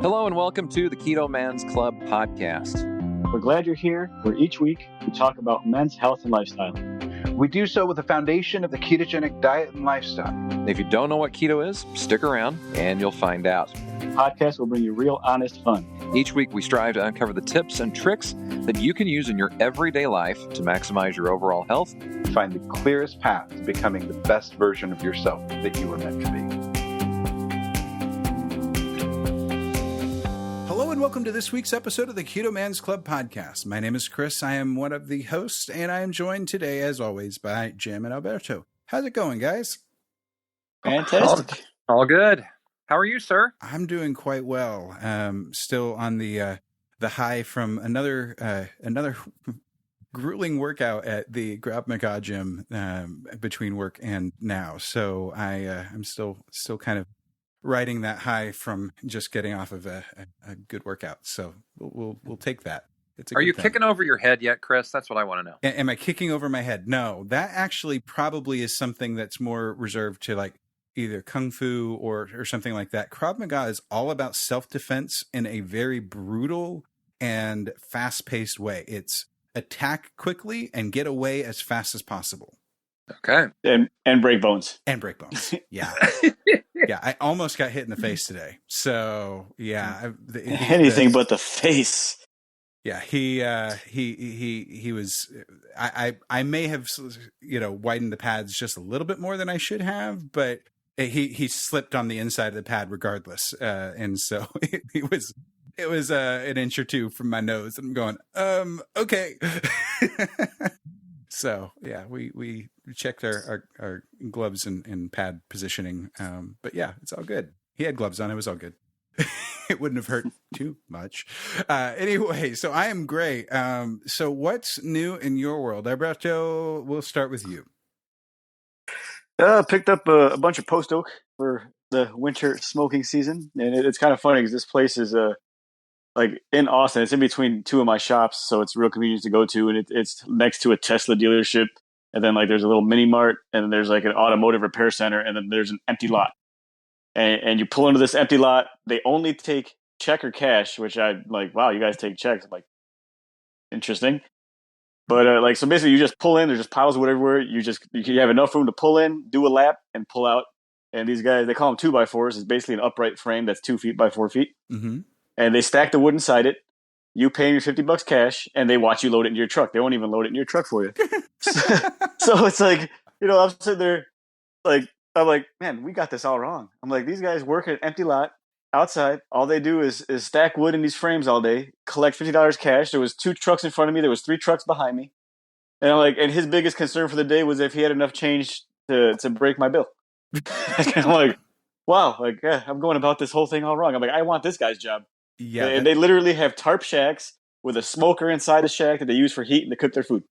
Hello and welcome to the Keto Man's Club podcast. We're glad you're here, where each week we talk about men's health and lifestyle. We do so with the foundation of the ketogenic diet and lifestyle. If you don't know what keto is, stick around and you'll find out. The podcast will bring you real, honest fun. Each week we strive to uncover the tips and tricks that you can use in your everyday life to maximize your overall health. Find the clearest path to becoming the best version of yourself that you were meant to be. Hello and welcome to this week's episode of the Keto Man's Club podcast. My name is Chris. I am one of the hosts, and I am joined today, as always, by Jim and Alberto. How's it going, guys? Fantastic. All good. How are you, sir? I'm doing quite well. Still on the high from another grueling workout at the Krav Maga gym between work and now. So I'm still kind of riding that high from just getting off of a good workout. So we'll take that. Are you kicking over your head yet, Chris? That's what I want to know. Am I kicking over my head? No, that actually probably is something that's more reserved to like either Kung Fu or something like that. Krav Maga is all about self-defense in a very brutal and fast-paced way. It's attack quickly and get away as fast as possible. Okay. And break bones. And break bones. Yeah. Yeah. I almost got hit in the face today. So yeah. Anything but the face. Yeah. He was, I may have, widened the pads just a little bit more than I should have, but he slipped on the inside of the pad regardless. And so it was an inch or two from my nose. And I'm going, okay. So yeah, we checked our gloves and pad positioning. But yeah, it's all good. He had gloves on. It was all good. It wouldn't have hurt too much. Anyway, so I am great. So what's new in your world? Alberto, we'll start with you. Picked up a bunch of post oak for the winter smoking season. And it's kind of funny because this place is like in Austin. It's in between two of my shops, so it's real convenient to go to. And it's next to a Tesla dealership. And then like there's a little mini mart, and then there's like an automotive repair center, and then there's an empty lot. And you pull into this empty lot. They only take check or cash, which I'm like, wow, you guys take checks. I'm like, interesting. But so basically, you just pull in. There's just piles of wood everywhere. You have enough room to pull in, do a lap, and pull out. And these guys, they call them 2x4s. It's basically an upright frame that's 2 feet by 4 feet. Mm-hmm. And they stack the wood inside it. You pay them your $50 cash, and they watch you load it into your truck. They won't even load it in your truck for you. So it's like, I'm sitting there, like, I'm like, man, we got this all wrong. I'm like, these guys work at an empty lot outside. All they do is stack wood in these frames all day, collect $50 cash. There was 2 trucks in front of me. There was 3 trucks behind me. And I'm like, and his biggest concern for the day was if he had enough change to break my bill. I'm like, wow, like, yeah, I'm going about this whole thing all wrong. I'm like, I want this guy's job. Yeah. And they literally have tarp shacks with a smoker inside the shack that they use for heat and to cook their food.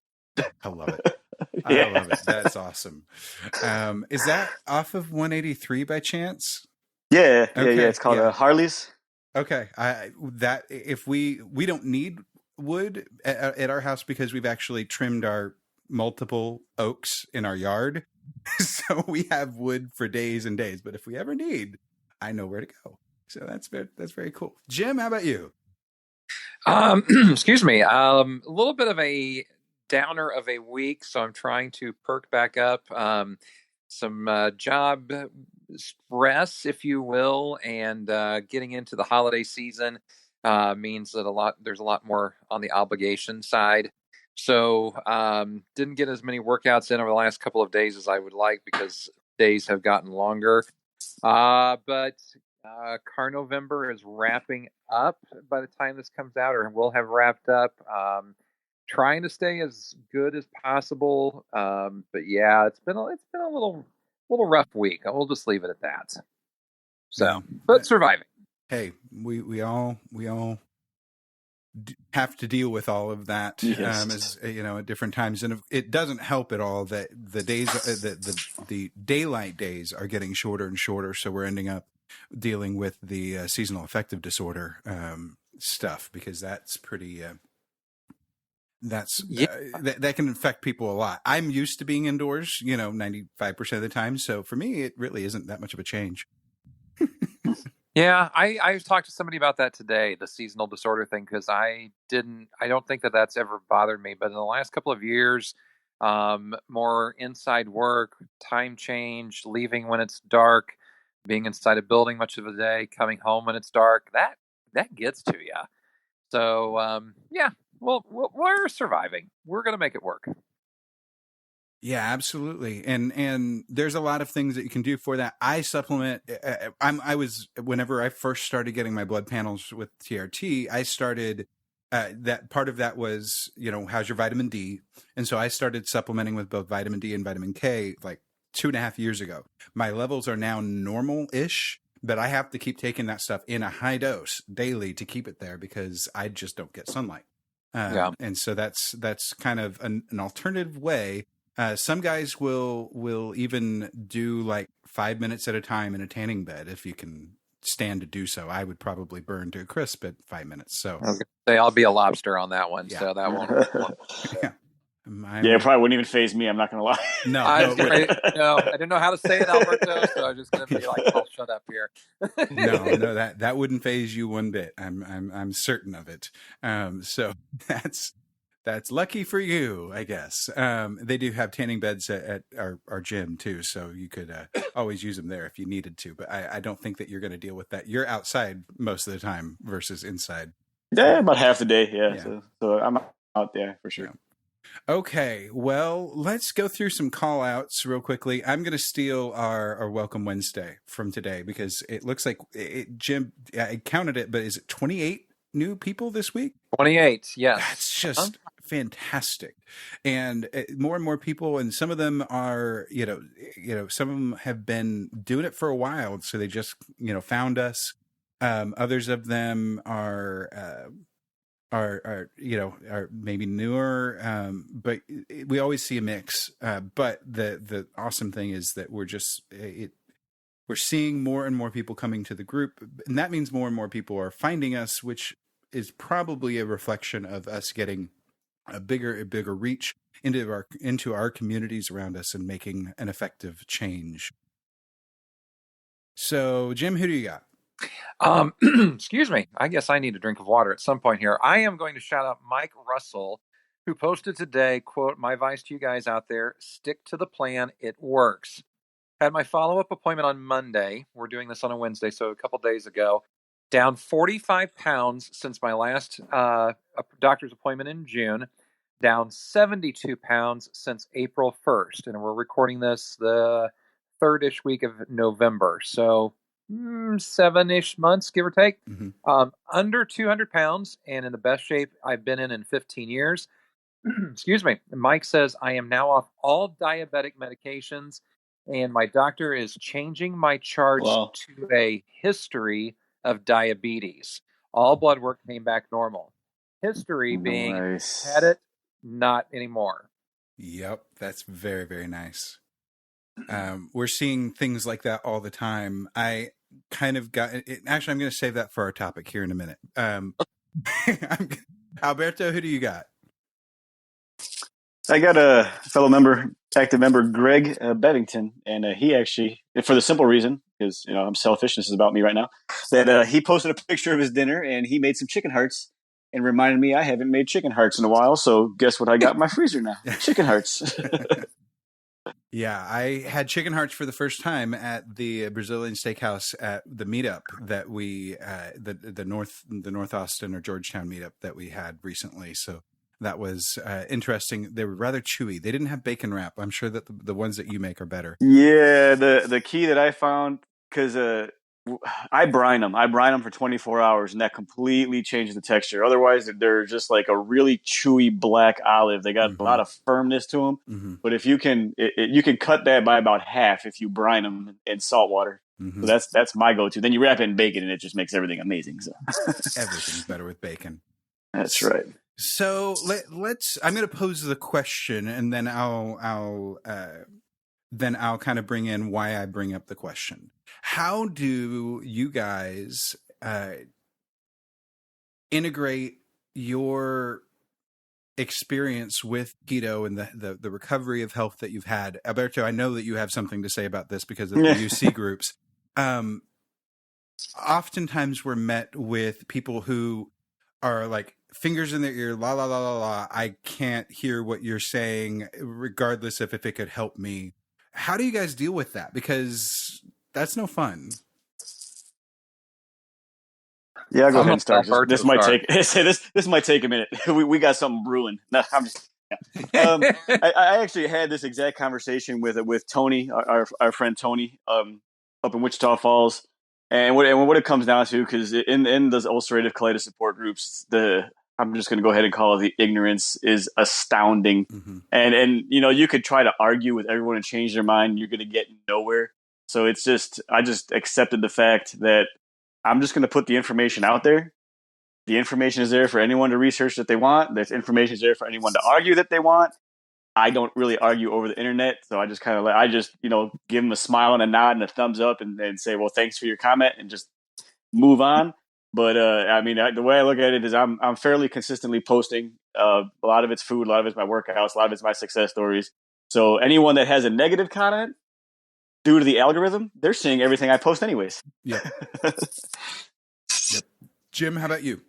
I love it. Yeah. I love it. That's awesome. Is that off of 183 by chance? Yeah. Okay. Yeah. It's called Harley's. Okay. If we don't need wood at our house because we've actually trimmed our multiple oaks in our yard. So we have wood for days and days. But if we ever need, I know where to go. So that's very cool. Jim, how about you? Excuse me. A little bit of a downer of a week, so I'm trying to perk back up. Some job stress, if you will, and getting into the holiday season means that there's a lot more on the obligation side. So didn't get as many workouts in over the last couple of days as I would like because days have gotten longer. But Car November is wrapping up by the time this comes out, or will have wrapped up. Trying to stay as good as possible, but yeah, it's been a little rough week. We'll just leave it at that. So, but surviving. Hey, we all have to deal with all of that, as at different times, and it doesn't help at all that the days, the daylight days are getting shorter and shorter. So we're ending up dealing with the seasonal affective disorder stuff because that's pretty. That can affect people a lot. I'm used to being indoors, 95% of the time. So for me, it really isn't that much of a change. Yeah, I talked to somebody about that today, the seasonal disorder thing, because I don't think that that's ever bothered me. But in the last couple of years, more inside work, time change, leaving when it's dark, being inside a building much of the day, coming home when it's dark, that gets to you. So yeah, well, we're surviving. We're gonna make it work. Yeah, absolutely. And there's a lot of things that you can do for that. I supplement. Whenever I first started getting my blood panels with TRT, I started that part of that was, how's your vitamin D? And so I started supplementing with both vitamin D and vitamin K like 2.5 years ago. My levels are now normal-ish, but I have to keep taking that stuff in a high dose daily to keep it there because I just don't get sunlight. Yeah. And so that's kind of an alternative way. Some guys will even do like 5 minutes at a time in a tanning bed if you can stand to do so. I would probably burn to a crisp at 5 minutes. So I was gonna say I'll be a lobster on that one, Yeah. so that won't. yeah, Yeah, it probably wouldn't even phase me. I'm not going to lie. No, I didn't know how to say it, Alberto, so I was just going to be like, "Oh, shut up here." no, that wouldn't phase you one bit. I'm certain of it. So that's lucky for you, I guess. They do have tanning beds at our gym too, so you could always use them there if you needed to. But I don't think that you're going to deal with that. You're outside most of the time versus inside. Yeah, about half the day. Yeah. So I'm out there for sure. Yeah. Okay, well, let's go through some call outs real quickly. I'm going to steal our Welcome Wednesday from today because it looks like Jim, I counted it, but is it 28 new people this week? 28, yes. That's just fantastic. And more people, and some of them are, some of them have been doing it for a while, so they just, found us. Others of them are maybe newer, but we always see a mix. But the awesome thing is that we're seeing more and more people coming to the group, and that means more and more people are finding us, which is probably a reflection of us getting a bigger reach into our communities around us and making an effective change. So, Jim, who do you got? Excuse me. I guess I need a drink of water at some point here. I am going to shout out Mike Russell, who posted today, quote, "My advice to you guys out there, stick to the plan. It works." Had my follow-up appointment on Monday. We're doing this on a Wednesday, so a couple days ago. Down 45 pounds since my last doctor's appointment in June. Down 72 pounds since April 1st. And we're recording this the third-ish week of November. So 7-ish months, give or take. Mm-hmm. Under 200 pounds and in the best shape I've been in 15 years. Excuse me. Mike says I am now off all diabetic medications, and my doctor is changing my charts to a history of diabetes. All blood work came back normal. History being had it, not anymore. Yep, that's very, very nice. We're seeing things like that all the time. I kind of got it. Actually, I'm going to save that for our topic here in a minute. Alberto, who do you got? I got a fellow member, active member, Greg Bevington, and he actually, for the simple reason, because I'm selfish, this is about me right now, that he posted a picture of his dinner and he made some chicken hearts and reminded me I haven't made chicken hearts in a while. So guess what I got in my freezer now? Chicken hearts. Yeah, I had chicken hearts for the first time at the Brazilian steakhouse at the meetup that we the North Austin or Georgetown meetup that we had recently. So that was interesting. They were rather chewy. They didn't have bacon wrap. I'm sure that the ones that you make are better. Yeah, the key that I found, because I brine them for 24 hours, and that completely changes the texture. Otherwise, they're just like a really chewy black olive. They got a lot of firmness to them. Mm-hmm. But if you can, you can cut that by about half if you brine them in salt water. Mm-hmm. So that's my go-to. Then you wrap it in bacon, and it just makes everything amazing. So everything's better with bacon. That's right. So let's. I'm going to pose the question, and then I'll kind of bring in why I bring up the question. How do you guys integrate your experience with keto and the recovery of health that you've had? Alberto, I know that you have something to say about this because of the UC groups. oftentimes we're met with people who are like fingers in their ear, la la la la la. I can't hear what you're saying, regardless of if it could help me. How do you guys deal with that? Because that's no fun. Yeah, I'll go I'm ahead gonna and start. let This Alberto might start. take this might take a minute. We got something brewing. No, I'm just. Um, I actually had this exact conversation with Tony, our friend Tony, up in Wichita Falls, and what it comes down to, because in those ulcerative colitis support groups, I'm just going to go ahead and call it, the ignorance is astounding, Mm-hmm. and you could try to argue with everyone and change their mind, you're going to get nowhere. So it's just I just accepted the fact that I'm just going to put the information out there. The information is there for anyone to research that they want. The information is there for anyone to argue that they want. I don't really argue over the internet, so I just kind of give them a smile and a nod and a thumbs up and say, well, thanks for your comment, and just move on. But the way I look at it is I'm fairly consistently posting. A lot of it's food, a lot of it's my workouts, a lot of it's my success stories. So anyone that has a negative comment, due to the algorithm, they're seeing everything I post anyways. Yep. Yep. Jim, how about you?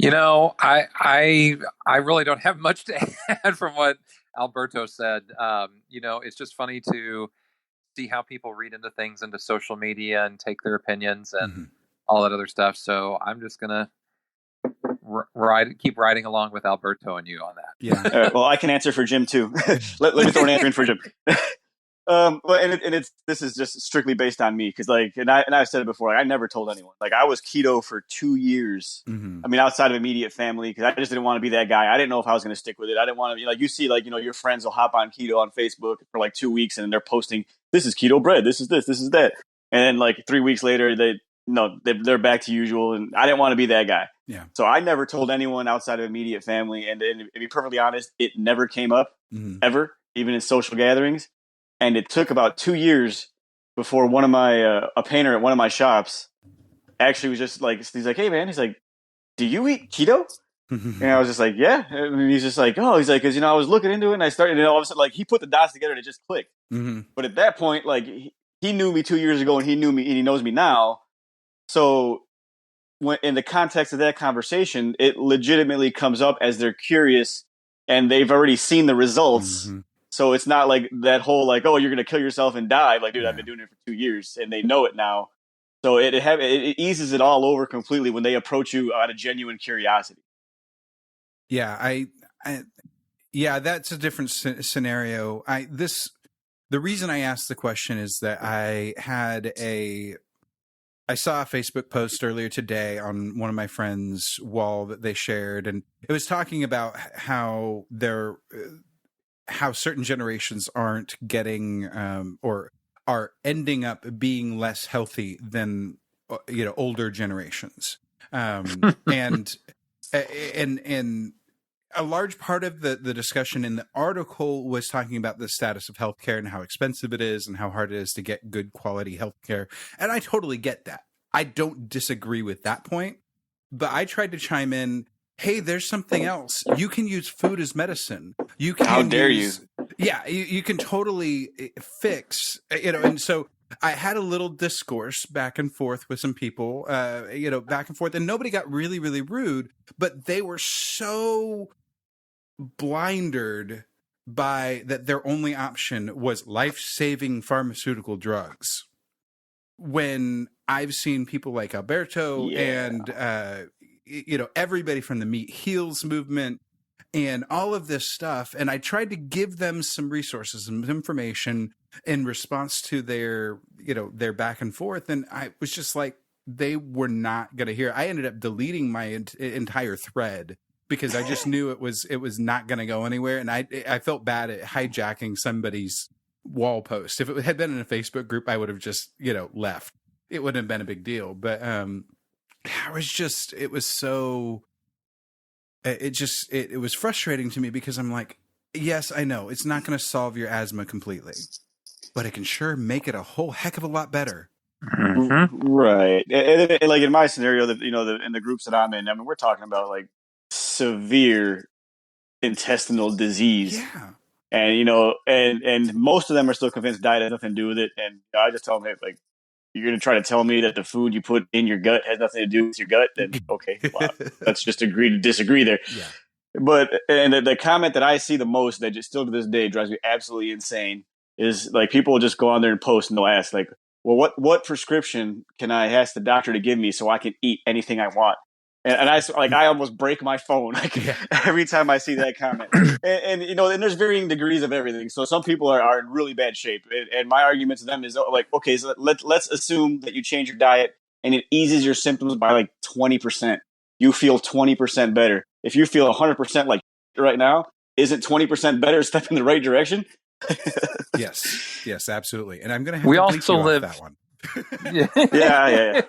I really don't have much to add from what Alberto said. It's just funny to see how people read into things, into social media, and take their opinions and all that other stuff. So I'm just gonna keep riding along with Alberto and you on that. Yeah. Well, I can answer for Jim too. let me throw an answer in for Jim. This is just strictly based on me, because I've said it before. I never told anyone. Like, I was keto for 2 years. Mm-hmm. I mean, outside of immediate family, because I just didn't want to be that guy. I didn't know if I was going to stick with it. I didn't want to be like, you see, your friends will hop on keto on Facebook for like 2 weeks, and they're posting, this is keto bread, this is this is that, and then like 3 weeks later, they're back to usual, and I didn't want to be that guy. Yeah. So I never told anyone outside of immediate family, and to be perfectly honest, it never came up ever, even in social gatherings. And it took about 2 years before one of my a painter at one of my shops actually was just like, he's like, hey man, he's like, do you eat keto? And I was just like, yeah. And he's just like, oh, he's like, because I was looking into it, and I started, and all of a sudden, like, he put the dots together and it just clicked. But at that point, like, he knew me 2 years ago, and he knew me, and he knows me now. So when in the context of that conversation, it legitimately comes up as they're curious and they've already seen the results. So it's not like that whole like, oh, you're going to kill yourself and die. Like, dude, I've been doing it for 2 years, and they know it now. So it eases it all over completely when they approach you out of genuine curiosity. Yeah, yeah, that's a different scenario. The reason I asked the question is that I saw a Facebook post earlier today on one of my friends' wall that they shared, and it was talking about how certain generations aren't getting or are ending up being less healthy than older generations, and a large part of the discussion in the article was talking about the status of healthcare and how expensive it is and how hard it is to get good quality healthcare. And I totally get that. I don't disagree with that point, but I tried to chime in, hey, there's something else. You can use food as medicine. You can How dare you? Yeah, you can totally fix, and so I had a little discourse back and forth with some people, back and forth, and nobody got really, really rude, but they were so blinded by that their only option was life-saving pharmaceutical drugs. When I've seen people like Alberto and everybody from the Meat Heals movement and all of this stuff, and I tried to give them some resources and information in response to their back and forth, and I was just like, they were not going to hear. I ended up deleting my entire thread because I just knew it was not going to go anywhere, and I felt bad at hijacking somebody's wall post. If it had been in a Facebook group, I would have just left. It wouldn't have been a big deal, but it was frustrating to me because I'm like, yes, I know it's not going to solve your asthma completely, but it can sure make it a whole heck of a lot better. Right. And like in my scenario, in the groups that I'm in, I mean, we're talking about like severe intestinal disease. Yeah. And, and most of them are still convinced diet has nothing to do with it. And I just tell them, hey, like, you're going to try to tell me that the food you put in your gut has nothing to do with your gut, then okay, well, let's just agree to disagree there. Yeah. But and the comment that I see the most that just still to this day drives me absolutely insane is like people will just go on there and post and they'll ask like, well, what prescription can I ask the doctor to give me so I can eat anything I want? And I almost break my phone every time I see that comment. And and there's varying degrees of everything. So some people are in really bad shape. And my argument to them is like, okay, so let's assume that you change your diet and it eases your symptoms by like 20%. You feel 20% better. If you feel 100% like right now, isn't 20% better a step in the right direction? Yes, absolutely. And I'm going to have we to also live that one. Yeah.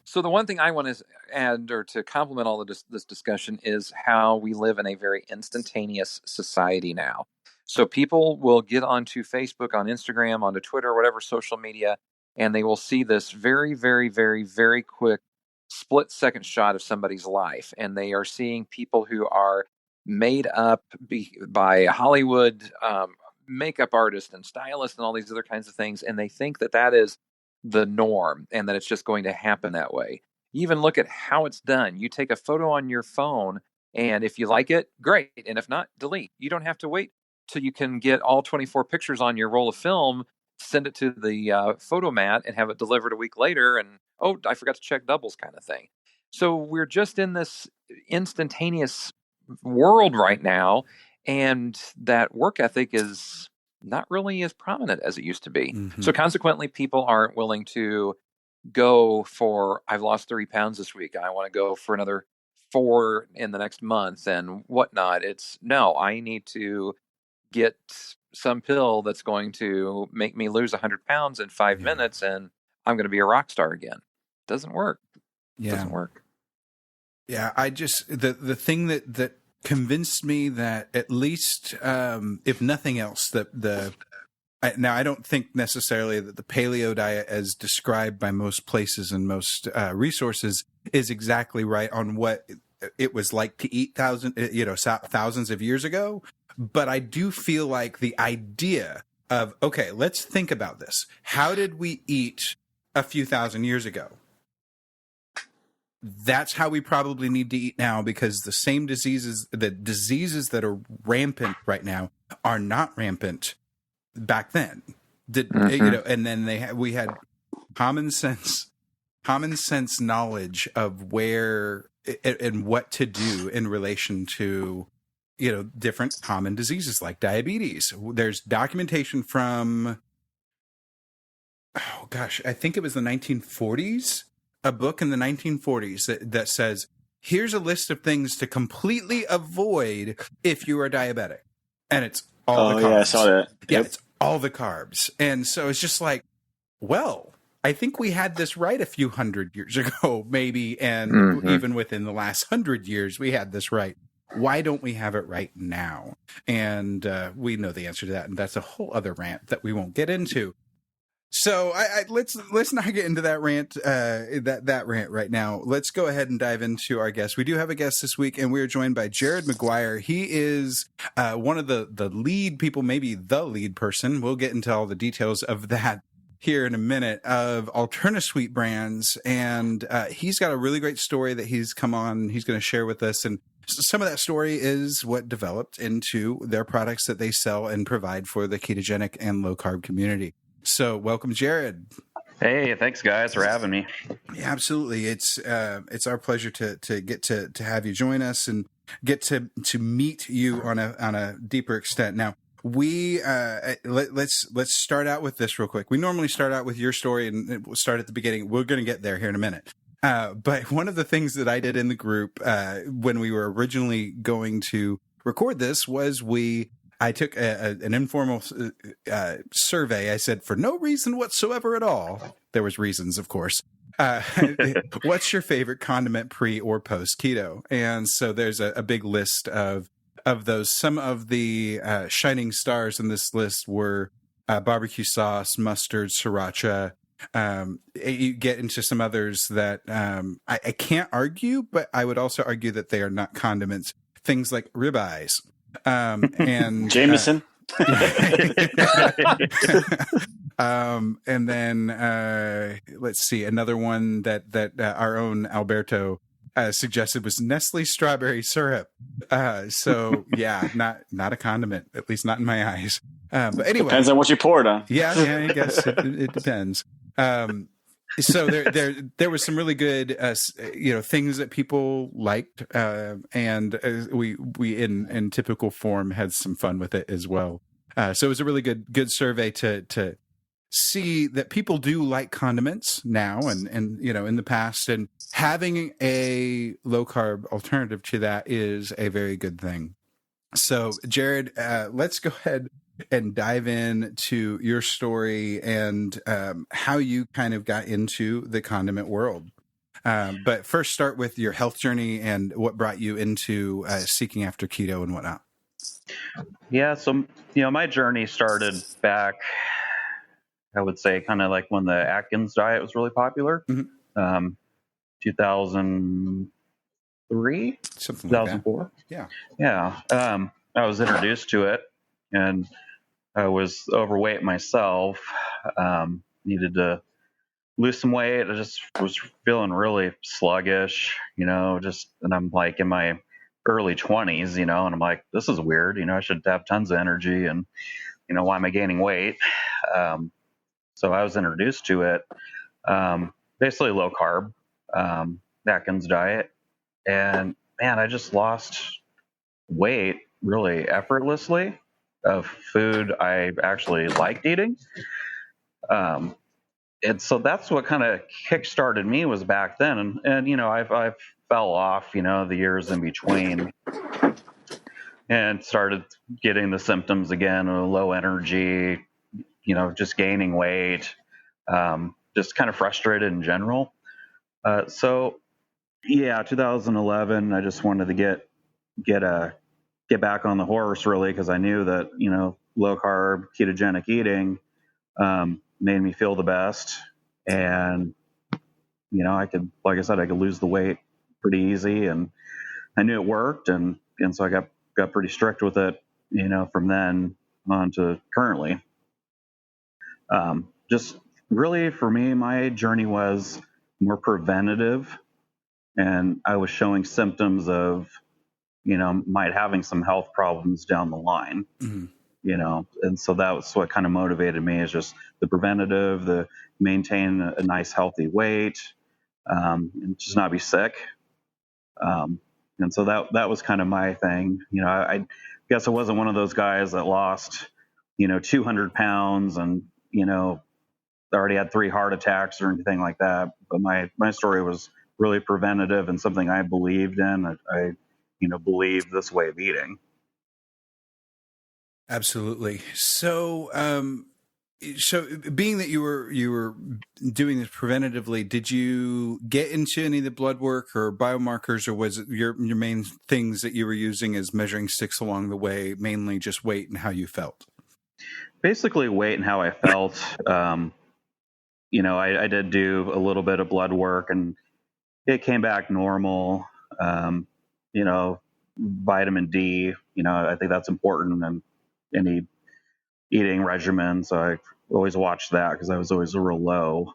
So the one thing I want to add, or to complement all of this discussion, is how we live in a very instantaneous society now. So people will get onto Facebook, on Instagram, onto Twitter, whatever social media, and they will see this very, very, very, very quick split-second shot of somebody's life. And they are seeing people who are made up by Hollywood makeup artists and stylists and all these other kinds of things, and they think that is the norm and that it's just going to happen that way. You even look at how it's done. You take a photo on your phone, and if you like it, great. And if not, delete. You don't have to wait till you can get all 24 pictures on your roll of film, send it to the photo mat, and have it delivered a week later. And, oh, I forgot to check doubles kind of thing. So we're just in this instantaneous world right now, and that work ethic is not really as prominent as it used to be. Mm-hmm. So consequently, people aren't willing to go for, I've lost 3 pounds this week, I want to go for another 4 in the next month and whatnot. It's no, I need to get some pill that's going to make me lose 100 pounds in 5 minutes and I'm going to be a rock star again. Doesn't work. Doesn't work. Yeah, I just, the thing that convinced me that at least, if nothing else, now I don't think necessarily that the paleo diet as described by most places and most resources is exactly right on what it was like to eat thousands of years ago. But I do feel like the idea of, okay, let's think about this. How did we eat a few thousand years ago? That's how we probably need to eat now, because the same diseases that are rampant right now are not rampant back then. And then we had common sense knowledge of where and what to do in relation to different common diseases like diabetes. There's documentation from, I think it was the 1940s. A book in the 1940s that says, here's a list of things to completely avoid if you are diabetic. And it's all the carbs. Yeah, I saw that. Yeah, it's all the carbs. And so it's just like, well, I think we had this right a few hundred years ago, maybe. And even within the last 100 years, we had this right. Why don't we have it right now? And we know the answer to that. And that's a whole other rant that we won't get into. So let's not get into that rant, that rant right now. Let's go ahead and dive into our guest. We do have a guest this week, and we are joined by Jared McGuire. He is one of the lead people, maybe the lead person. We'll get into all the details of that here in a minute, of Alternasweet brands. And he's got a really great story that he's come on, he's going to share with us. And some of that story is what developed into their products that they sell and provide for the ketogenic and low carb community. So welcome, Jared. Hey, thanks guys for having me. Yeah, absolutely. It's our pleasure to get to have you join us and get to meet you on a deeper extent. Now, we let's start out with this real quick. We normally start out with your story and we'll start at the beginning. We're going to get there here in a minute. But one of the things that I did in the group when we were originally going to record this was I took an informal survey. I said, for no reason whatsoever at all. There was reasons, of course. What's your favorite condiment pre or post keto? And so there's a big list of those. Some of the shining stars in this list were barbecue sauce, mustard, sriracha. You get into some others that I can't argue, but I would also argue that they are not condiments. Things like ribeyes. And Jameson. And then let's see, another one that our own Alberto suggested was Nestle strawberry syrup. So yeah, not a condiment, at least not in my eyes. But anyway, depends on what you pour it on. Yeah, I guess it depends. So there was some really good, things that people liked, and we in typical form had some fun with it as well. So it was a really good survey to see that people do like condiments now and in the past, and having a low carb alternative to that is a very good thing. So Jared, let's go ahead and dive into your story and how you kind of got into the condiment world. But first, start with your health journey and what brought you into seeking after keto and whatnot. Yeah, so my journey started back, I would say, kind of like when the Atkins diet was really popular, 2003, something like 2004. That. Yeah. I was introduced to it, and I was overweight myself. Needed to lose some weight. I just was feeling really sluggish, and I'm like in my early 20s, and I'm like, this is weird. I should have tons of energy, and why am I gaining weight? So I was introduced to it, basically low carb, Atkins diet. And man, I just lost weight really effortlessly of food I actually liked eating. And so that's what kind of kickstarted me was back then. And I've fell off, the years in between, and started getting the symptoms again of low energy, just gaining weight, just kind of frustrated in general. So yeah, 2011, I just wanted to get back on the horse, really, because I knew that, low carb ketogenic eating made me feel the best. And, I could, like I said, I could lose the weight pretty easy, and I knew it worked. And so I got pretty strict with it, from then on to currently. Just really for me, my journey was more preventative, and I was showing symptoms of, might having some health problems down the line, and so that was what kind of motivated me, is just the preventative, the maintain a nice healthy weight, and just not be sick. And so that was kind of my thing. I guess I wasn't one of those guys that lost, 200 pounds and, already had 3 heart attacks or anything like that. But my story was really preventative and something I believed in. I believed this way of eating. Absolutely. So, being that you were doing this preventatively, did you get into any of the blood work or biomarkers, or was it your main things that you were using as measuring sticks along the way, mainly just weight and how you felt? Basically weight and how I felt. I did do a little bit of blood work, and it came back normal. Vitamin D, I think that's important in any eating regimen. So I always watched that because I was always real low.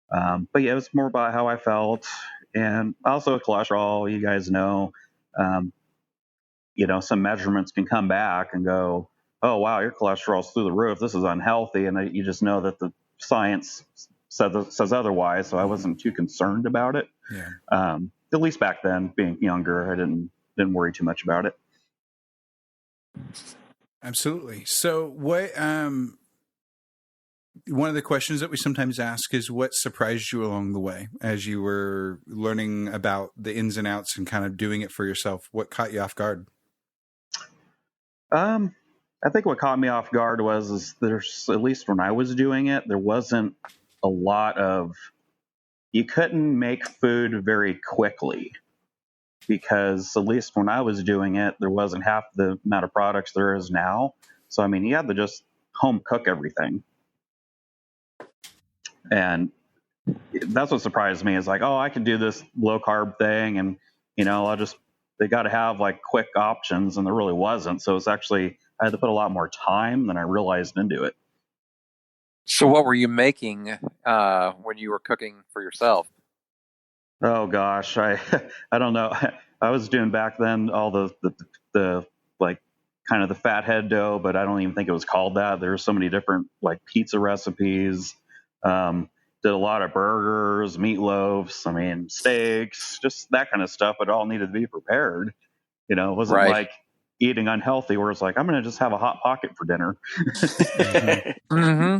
But yeah, it was more about how I felt. And also cholesterol, you guys know, some measurements can come back and go, oh, wow, your cholesterol's through the roof. This is unhealthy. And you just know that the science says otherwise. So I wasn't too concerned about it. Yeah. At least back then, being younger, I didn't worry too much about it. Absolutely. So what, one of the questions that we sometimes ask is what surprised you along the way as you were learning about the ins and outs and kind of doing it for yourself? What caught you off guard? I think what caught me off guard is there's, at least when I was doing it, there wasn't a lot of, you couldn't make food very quickly, because at least when I was doing it, there wasn't half the amount of products there is now. So, I mean, you had to just home cook everything. And that's what surprised me, is like, oh, I can do this low carb thing, and, they got to have like quick options, and there really wasn't. So it's actually, I had to put a lot more time than I realized into it. So what were you making when you were cooking for yourself? Oh gosh, I I don't know. I was doing back then all the like kind of the fathead dough, but I don't even think it was called that. There were so many different like pizza recipes. Um, did a lot of burgers, meatloafs, I mean steaks, just that kind of stuff. It all needed to be prepared. It wasn't Right. like eating unhealthy where it's like I'm going to just have a hot pocket for dinner. Mm-hmm. Mm-hmm.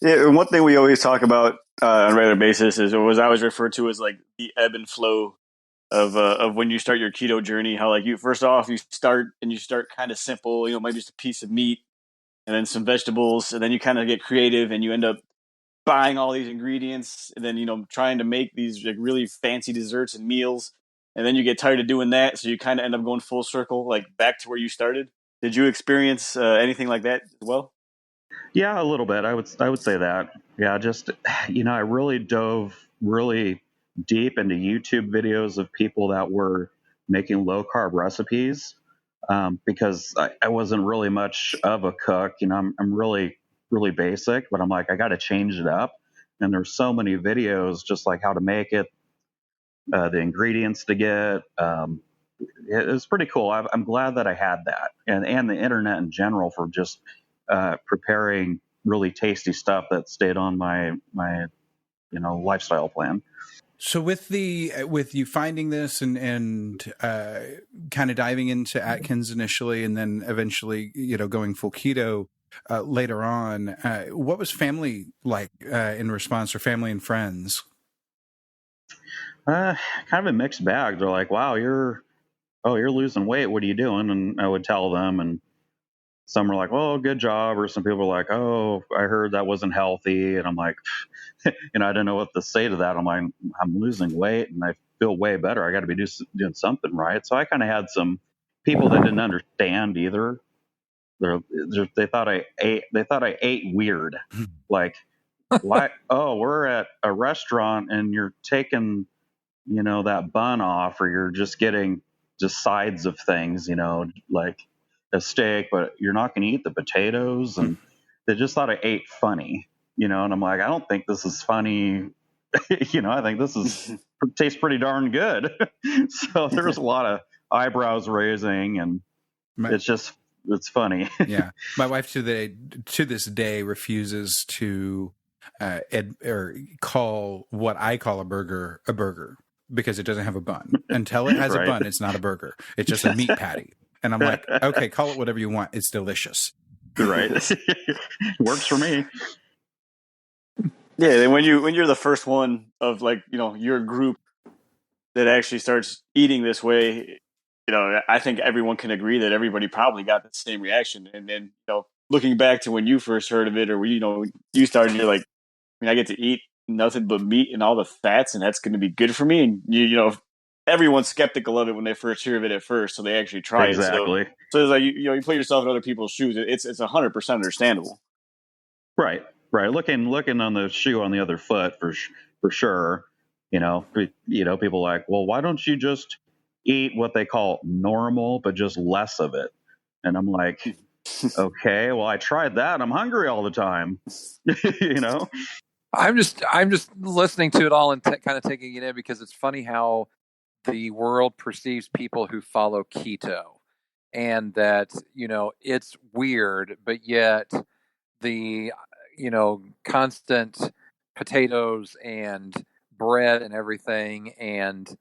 Yeah, and one thing we always talk about on a regular basis is what was always referred to as like the ebb and flow of when you start your keto journey. How like you first off you start kind of simple, maybe just a piece of meat and then some vegetables, and then you kind of get creative and you end up buying all these ingredients and then trying to make these like really fancy desserts and meals, and then you get tired of doing that, so you kind of end up going full circle like back to where you started. Did you experience anything like that as well? Yeah, a little bit. I would say that. Yeah, just I really dove really deep into YouTube videos of people that were making low carb recipes because I wasn't really much of a cook. I'm really basic, but I'm like I got to change it up. And there's so many videos just like how to make it, the ingredients to get. It was pretty cool. I'm glad that I had that, and the internet in general for just preparing really tasty stuff that stayed on my lifestyle plan. So with you finding this and kind of diving into Atkins initially, and then eventually going full keto later on, what was family like in response, or family and friends? Kind of a mixed bag. They're like, "Wow, you're losing weight. What are you doing?" And I would tell them, and some were like, "Well, good job," or some people were like, "Oh, I heard that wasn't healthy," and I'm like, I don't know what to say to that. I'm like, I'm losing weight and I feel way better. I got to be doing something right. So I kind of had some people that didn't understand either. They thought I ate. They thought I ate weird. Like, why? Oh, we're at a restaurant and you're taking, that bun off, or you're just getting just sides of things, like a steak, but you're not going to eat the potatoes. And they just thought I ate funny, and I'm like, I don't think this is funny. I think this tastes pretty darn good. So there's a lot of eyebrows raising, and it's funny. Yeah, my wife to this day refuses to or call what I call a burger because it doesn't have a bun. Until it has Right. a bun, it's not a burger. It's just a meat patty. And I'm like, okay, call it whatever you want. It's delicious. Right. Works for me. Yeah, and when you're the first one of like your group that actually starts eating this way, I think everyone can agree that everybody probably got the same reaction. And then looking back to when you first heard of it, or you started, you're like, I get to eat nothing but meat and all the fats, and that's going to be good for me. And everyone's skeptical of it when they first hear of it at first, so they actually try it. Exactly. So it's like you put yourself in other people's shoes. It's 100% understandable. Right. Looking on the shoe on the other foot for sure. People like, well, why don't you just eat what they call normal, but just less of it? And I'm like, okay, well, I tried that. I'm hungry all the time. I'm just listening to it all and kind of taking it in, because it's funny how the world perceives people who follow keto, and that it's weird, but yet the constant potatoes and bread and everything and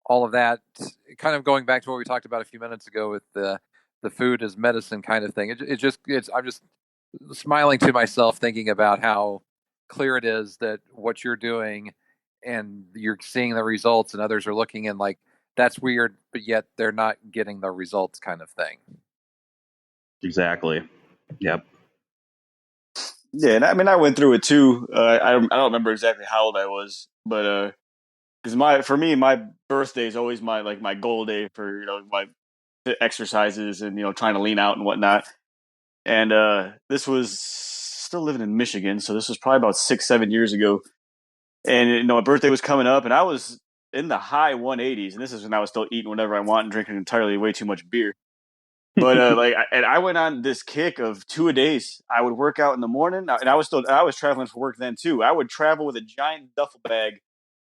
all of that, kind of going back to what we talked about a few minutes ago with the food as medicine kind of thing. I'm just smiling to myself thinking about how clear it is that what you're doing, and you're seeing the results, and others are looking and like, that's weird, but yet they're not getting the results kind of thing. Exactly. Yep. Yeah, and I mean, I went through it too. I don't remember exactly how old I was, but because for me, my birthday is always my goal day for my exercises and trying to lean out and whatnot. And this was still living in Michigan, so this was probably about 6-7 years ago. And my birthday was coming up, and I was in the high 180s, and this is when I was still eating whatever I want and drinking entirely way too much beer. But I went on this kick of 2-a-days. I would work out in the morning, and I was traveling for work then too. I would travel with a giant duffel bag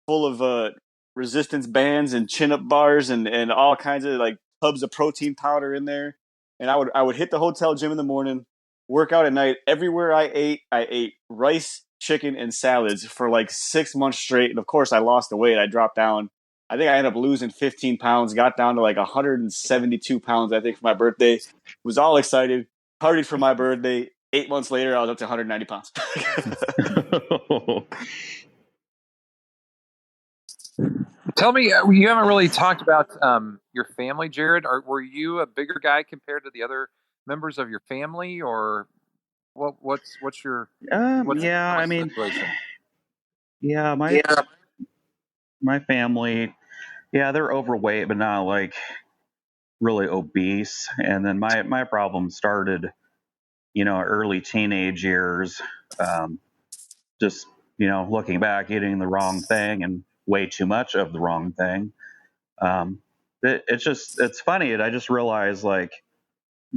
full of resistance bands and chin up bars and all kinds of like tubs of protein powder in there. And I would hit the hotel gym in the morning, work out at night. Everywhere I ate rice, chicken, and salads for like 6 months straight. And of course, I lost the weight. I dropped down. I think I ended up losing 15 pounds, got down to like 172 pounds, I think, for my birthday. Was all excited, partied for my birthday. 8 months later, I was up to 190 pounds. Tell me, you haven't really talked about your family, Jared. Were you a bigger guy compared to the other members of your family, or what's your yeah, I mean, situation? yeah, my family, yeah, they're overweight, but not like really obese. And then my problem started, early teenage years, just, looking back, eating the wrong thing and way too much of the wrong thing. It's funny. I just realized like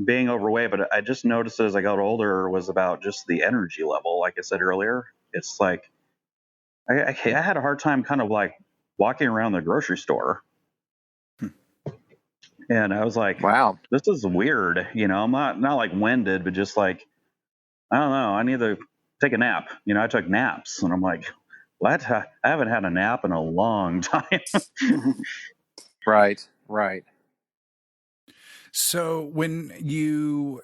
being overweight, but I just noticed as I got older was about just the energy level. Like I said earlier, it's like, I had a hard time kind of like walking around the grocery store. And I was like, wow, this is weird. I'm not like winded, but just like, I don't know. I need to take a nap. I took naps and I'm like, what? I haven't had a nap in a long time. Right. So when you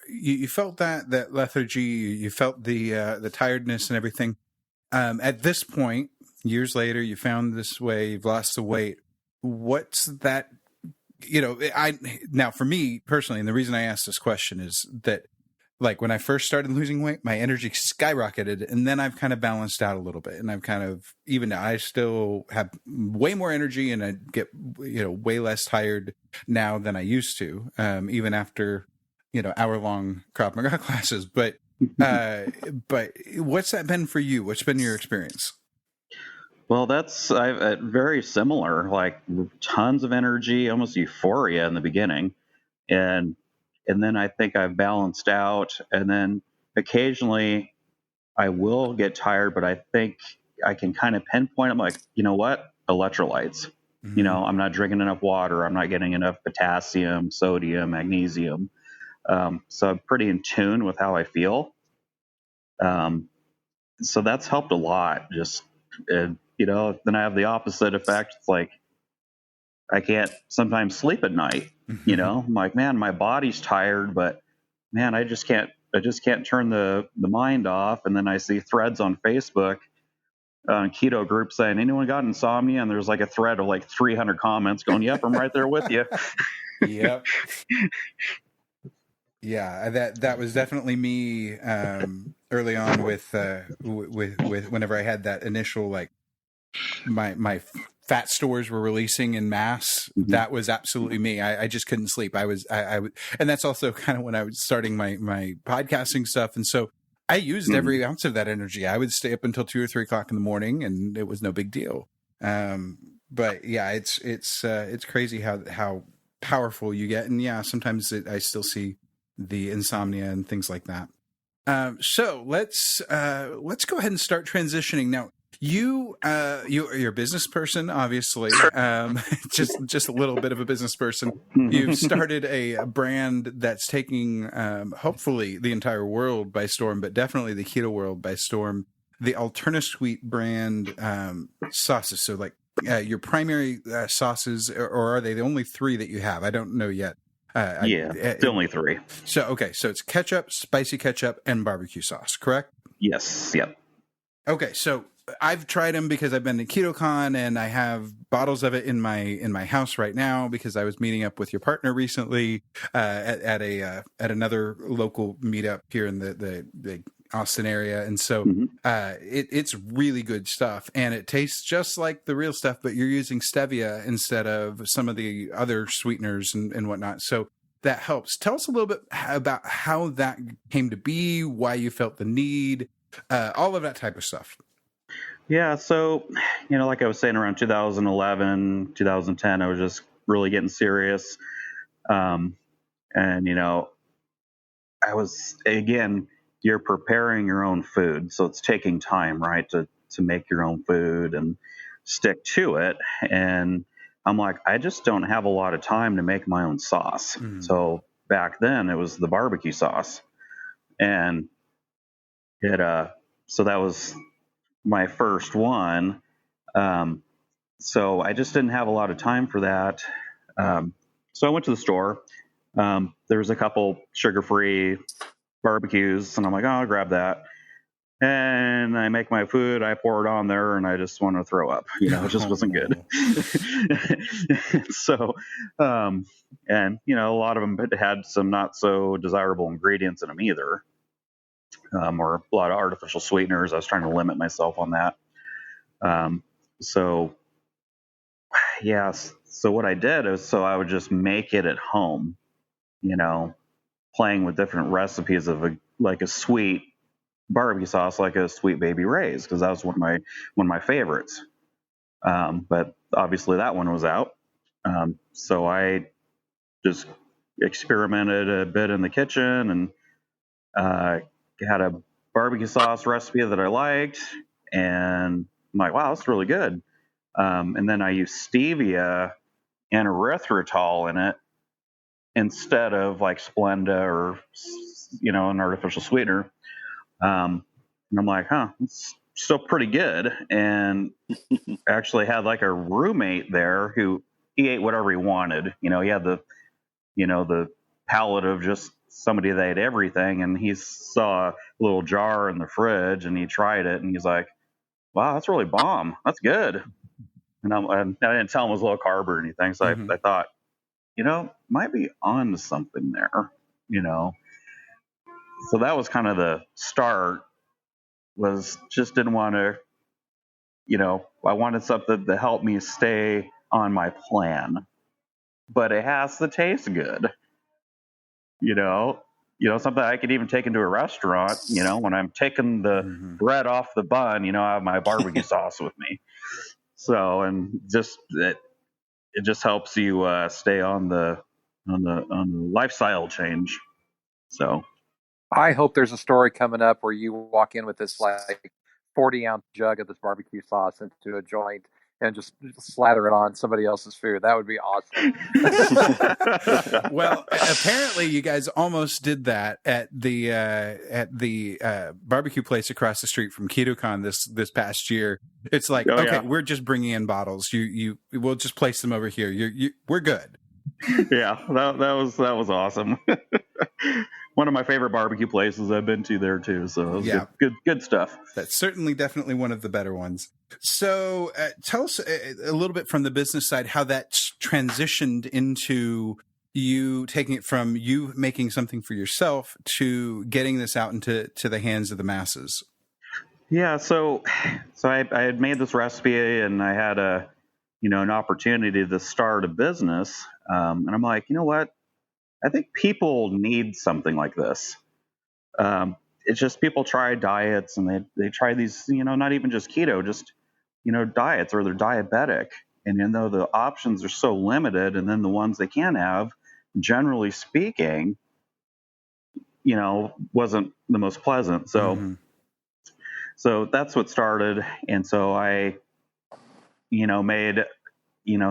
felt that lethargy, you felt the tiredness and everything. At this point, years later, you found this way. You've lost the weight. What's that? Now for me personally, and the reason I asked this question is that, like, when I first started losing weight, my energy skyrocketed, and then I've kind of balanced out a little bit, and I've kind of, even now, I still have way more energy, and I get, way less tired now than I used to, even after, hour-long Krav Maga classes. But what's that been for you? What's been your experience? Well, that's very similar, like tons of energy, almost euphoria in the beginning. And then I think I've balanced out. And then occasionally I will get tired, but I think I can kind of pinpoint. I'm like, you know what? Electrolytes. Mm-hmm. I'm not drinking enough water. I'm not getting enough potassium, sodium, magnesium. So I'm pretty in tune with how I feel. So that's helped a lot. Then I have the opposite effect. It's like I can't sometimes sleep at night. I'm like, man, my body's tired, but man, I just can't turn the mind off. And then I see threads on Facebook, keto group saying, anyone got insomnia? And there's like a thread of like 300 comments going, yep, I'm right there with you. Yep. Yeah, that was definitely me early on with whenever I had that initial, like, my fat stores were releasing in mass. Mm-hmm. That was absolutely me. I just couldn't sleep. I and that's also kind of when I was starting my podcasting stuff. And so I used every ounce of that energy. I would stay up until 2 or 3 o'clock in the morning, and it was no big deal. But yeah, it's crazy how powerful you get. And yeah, sometimes I still see the insomnia and things like that. So let's go ahead and start transitioning now. You're a business person, obviously. Just a little bit of a business person. You've started a brand that's taking, hopefully, the entire world by storm, but definitely the keto world by storm. The Alternasweet brand sauces. So, like, your primary sauces, or are they the only 3 that you have? I don't know yet. The only 3. So it's ketchup, spicy ketchup, and barbecue sauce, correct? Yes. Yep. Okay, so I've tried them because I've been to KetoCon, and I have bottles of it in my house right now because I was meeting up with your partner recently at another local meetup here in the Austin area, and so it's really good stuff, and it tastes just like the real stuff, but you're using stevia instead of some of the other sweeteners and whatnot. So that helps. Tell us a little bit about how that came to be, why you felt the need, all of that type of stuff. Yeah, so, like I was saying, around 2011, 2010, I was just really getting serious. And And, you're preparing your own food. So it's taking time, right, to make your own food and stick to it. And I'm like, I just don't have a lot of time to make my own sauce. So back then it was the barbecue sauce. And so that was my first one. So I just didn't have a lot of time for that. So I went to the store. There was a couple sugar-free barbecues, and I'm like, oh, I'll grab that. And I make my food, I pour it on there, and I just want to throw up. It just wasn't good. So, and a lot of them had some not so desirable ingredients in them either, or a lot of artificial sweeteners. I was trying to limit myself on that. So what I did is, I would just make it at home, playing with different recipes of a sweet barbecue sauce, like a Sweet Baby Ray's, because that was one of my favorites. But obviously that one was out. So I just experimented a bit in the kitchen and had a barbecue sauce recipe that I liked, and I'm like, wow, that's really good. And then I used stevia and erythritol in it instead of like Splenda or an artificial sweetener. And I'm like, it's still pretty good. And actually had like a roommate there who he ate whatever he wanted. He had the palate of just somebody that ate everything. And he saw a little jar in the fridge and he tried it and he's like, wow, that's really bomb. That's good. And I didn't tell him it was low carb or anything. So I thought, might be on to something there, So that was kind of the start. Was just didn't want to, I wanted something to help me stay on my plan, but it has to taste good. Something I could even take into a restaurant, when I'm taking the bread off the bun, I have my barbecue sauce with me. So, and just it just helps you stay on the lifestyle change. So I hope there's a story coming up where you walk in with this like 40-ounce jug of this barbecue sauce into a joint and just slather it on somebody else's food. That would be awesome. Well, apparently you guys almost did that at the barbecue place across the street from KetoCon this past year. It's like, we're just bringing in bottles. We'll just place them over here. We're good. Yeah, that was awesome. One of my favorite barbecue places I've been to there too. So it was good stuff. That's certainly definitely one of the better ones. So tell us a little bit from the business side how that transitioned into you taking it from you making something for yourself to getting this out into the hands of the masses. Yeah, so I had made this recipe and I had an opportunity to start a business, and I'm like, you know what? I think people need something like this. It's just people try diets and they try these, not even just keto, just, diets, or they're diabetic. And the options are so limited, and then the ones they can have, generally speaking, wasn't the most pleasant. So, so that's what started. And so I, made,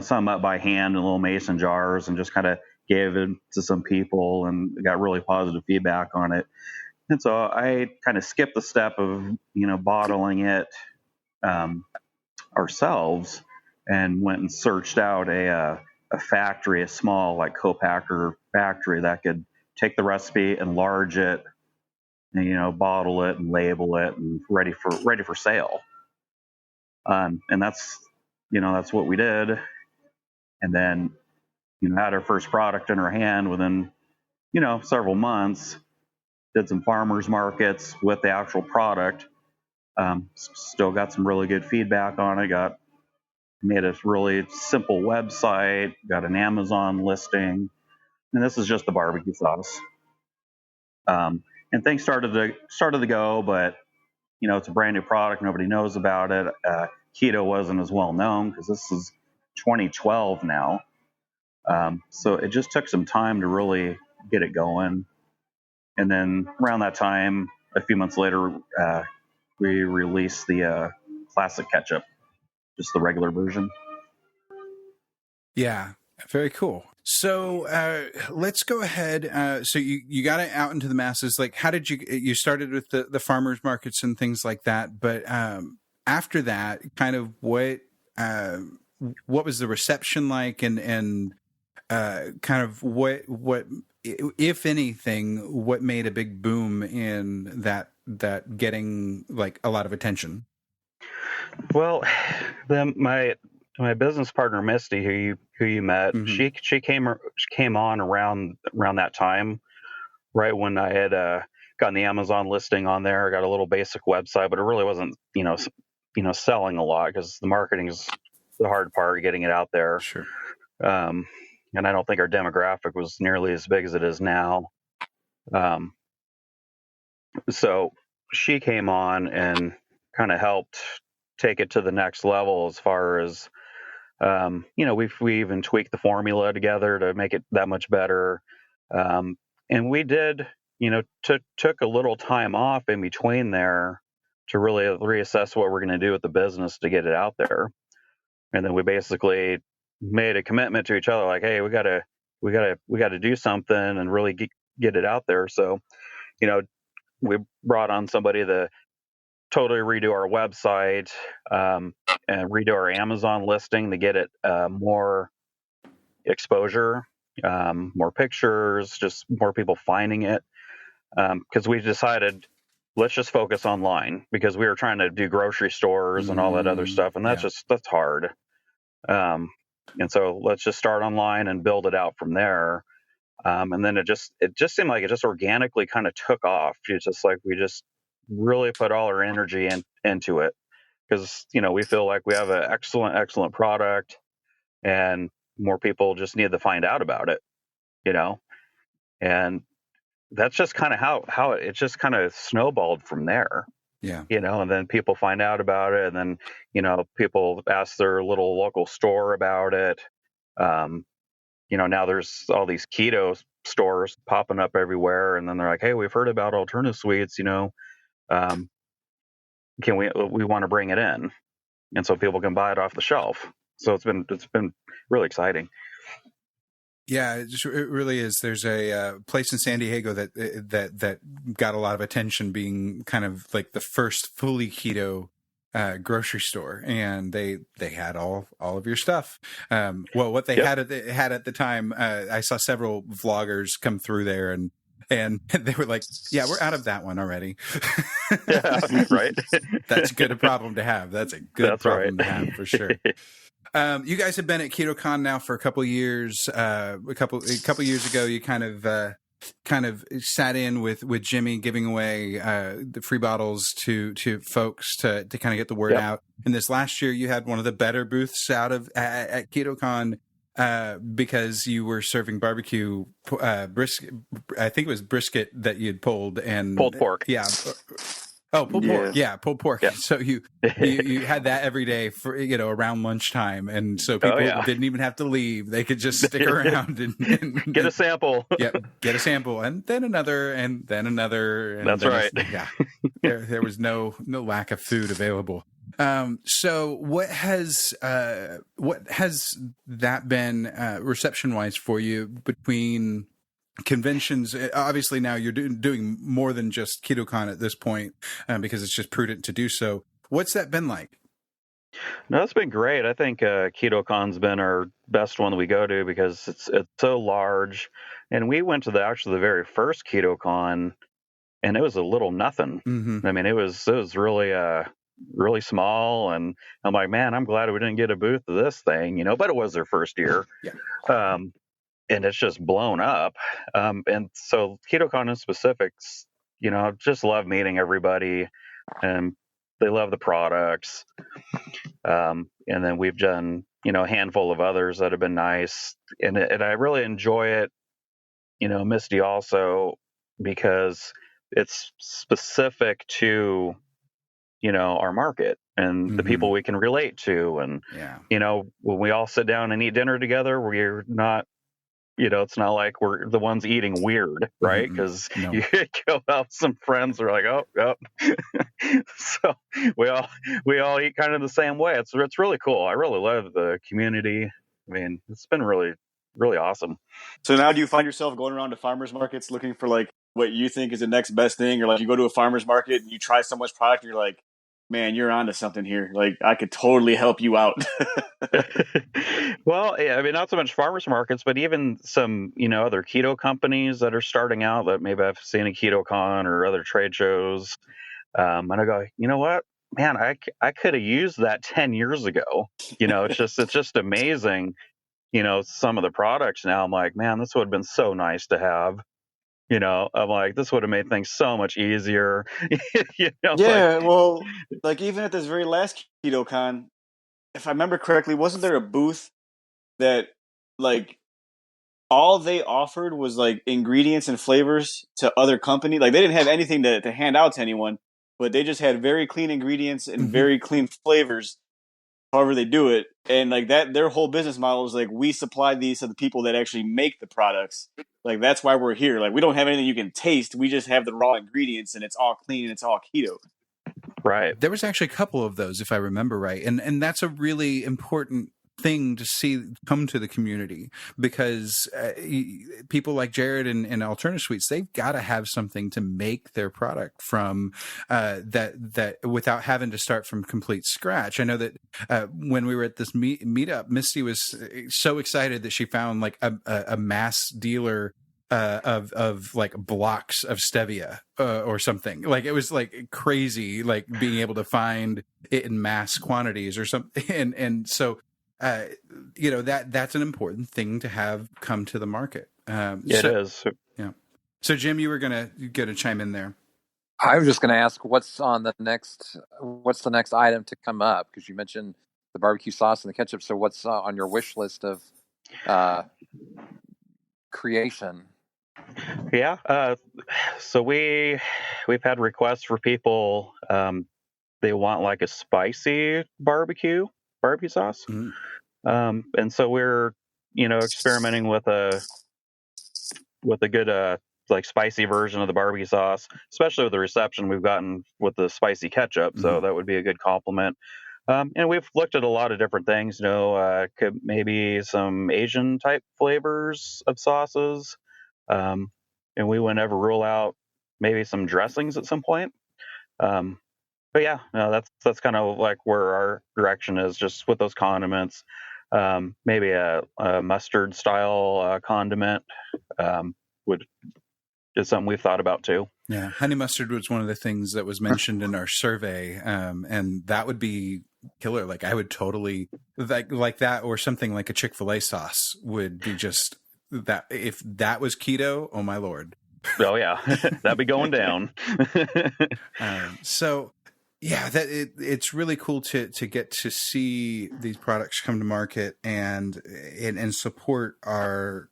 some up by hand in little mason jars and just kind of gave it to some people and got really positive feedback on it. And so I kind of skipped the step of, bottling it ourselves, and went and searched out a factory, a small like co-packer factory that could take the recipe, enlarge it, and, bottle it and label it and ready for sale. And that's what we did. And then, had our first product in our hand within, several months. Did some farmers markets with the actual product. Still got some really good feedback on it. Made a really simple website. Got an Amazon listing, and this is just the barbecue sauce. And things started to go, but it's a brand new product. Nobody knows about it. Keto wasn't as well known because this is 2012 now. So it just took some time to really get it going. And then around that time, a few months later, we released the classic ketchup, just the regular version. Yeah, very cool. So let's go ahead. So you got it out into the masses. Like, how did you started with the farmers markets and things like that, but after that, kind of what was the reception like, and kind of what if anything, what made a big boom in that getting like a lot of attention? Well, my business partner Misty, who you met, Mm-hmm. she came on around that time, right when I had gotten the Amazon listing on there. I got a little basic website, but it really wasn't selling a lot, because the marketing is the hard part, getting it out there. Sure. And I don't think our demographic was nearly as big as it is now. So she came on and kind of helped take it to the next level, as far as we even tweaked the formula together to make it that much better. And we did, took a little time off in between there to really reassess what we're going to do with the business to get it out there. And then we basically made a commitment to each other, like, hey, we got to do something and really get it out there. So, we brought on somebody to totally redo our website, and redo our Amazon listing to get it more exposure, more pictures, just more people finding it. Because we decided, let's just focus online, because we were trying to do grocery stores and all that other stuff, and that's hard. And so let's just start online and build it out from there. And then it just seemed like it just organically kind of took off. It's just like we just really put all our energy into it, because we feel like we have an excellent product, and more people just need to find out about it, and that's just kind of how it just kind of snowballed from there. Yeah. And then people find out about it, and then people ask their little local store about it. Now there's all these keto stores popping up everywhere, and then they're like, hey, we've heard about Alternasweets, can we want to bring it in, and so people can buy it off the shelf. So it's been really exciting. Yeah, it really is. There's a place in San Diego that got a lot of attention, being kind of like the first fully keto grocery store, and they had all of your stuff. What they had at the time, I saw several vloggers come through there, and they were like, yeah, we're out of that one already. Yeah, right. That's a good problem to have. That's a good problem to have, for sure. You guys have been at KetoCon now for a couple of years. A couple years ago, you kind of sat in with Jimmy, giving away the free bottles to folks to kind of get the word out. And this last year, you had one of the better booths out at KetoCon, because you were serving barbecue brisket. I think it was brisket that you'd pulled pork. Yeah. Oh, pulled pork. Yeah, pulled pork. Yeah. So you had that every day for around lunchtime, and so people didn't even have to leave; they could just stick around and get a sample. Yeah, get a sample, and then another, and then another. And that's right. Yeah, there was no lack of food available. So what has that been reception wise for you between conventions? Obviously now you're doing more than just KetoCon at this point, because it's just prudent to do so. What's that been like? No, it's been great. I think KetoCon's been our best one that we go to, because it's so large. And we went to the very first KetoCon, and it was a little nothing. Mm-hmm. I mean, it was really small, and I'm like, man, I'm glad we didn't get a booth of this thing, but it was their first year. Yeah. And it's just blown up. And so KetoCon in specifics, just love meeting everybody, and they love the products. And then we've done, a handful of others that have been nice. And I really enjoy it, Misty, also, because it's specific to, our market and the people we can relate to. And, when we all sit down and eat dinner together, we're not it's not like we're the ones eating weird, right? Mm-mm. Because No. you go out with some friends who are like, oh. So we all eat kind of the same way. It's really cool. I really love the community. I mean, it's been really, really awesome. So now do you find yourself going around to farmers markets looking for like what you think is the next best thing? Or like you go to a farmer's market and you try so much product, and you're like, man, you're onto something here. Like I could totally help you out. Well, yeah, I mean, not so much farmers markets, but even some, other keto companies that are starting out that maybe I've seen at KetoCon or other trade shows. And I go, you know what, man, I could have used that 10 years ago. It's just amazing. Some of the products now, I'm like, man, this would have been so nice to have. I'm like, this would have made things so much easier. Like, Yeah, well, like even at this very last KetoCon, if I remember correctly, wasn't there a booth that like all they offered was like ingredients and flavors to other companies? Like they didn't have anything to hand out to anyone, but they just had very clean ingredients and very clean flavors, however they do it. And like that, their whole business model is like, we supply these to the people that actually make the products. Like that's why we're here. Like we don't have anything you can taste. We just have the raw ingredients and it's all clean and it's all keto. right. There was actually a couple of those, if I remember right, and that's a really important thing to see come to the community, because people like Jared and Alternasweets, they've got to have something to make their product from that without having to start from complete scratch. I know that when we were at this meetup, Misty was so excited that she found like a mass dealer of like blocks of stevia or something. Like it was like crazy, like being able to find it in mass quantities or something. And so that's an important thing to have come to the market. It is. Yeah. So Jim, you were gonna chime in there. I was just going to ask what's the next item to come up, because you mentioned the barbecue sauce and the ketchup. So what's on your wish list of creation? Yeah. So we've had requests for people. They want like a spicy barbecue sauce. Mm-hmm. And so we're, experimenting with a good, like spicy version of the barbecue sauce, especially with the reception we've gotten with the spicy ketchup. So that would be a good compliment. And we've looked at a lot of different things, could maybe some Asian type flavors of sauces. And we would never rule out maybe some dressings at some point. But yeah, no, that's kind of like where our direction is, just with those condiments. Maybe a mustard style condiment is something we've thought about too. Yeah, honey mustard was one of the things that was mentioned in our survey, and that would be killer. Like I would totally like that, or something like a Chick-fil-A sauce would be just that. If that was keto, oh my Lord. Oh yeah, that'd be going down. So yeah, it's really cool to get to see these products come to market and support our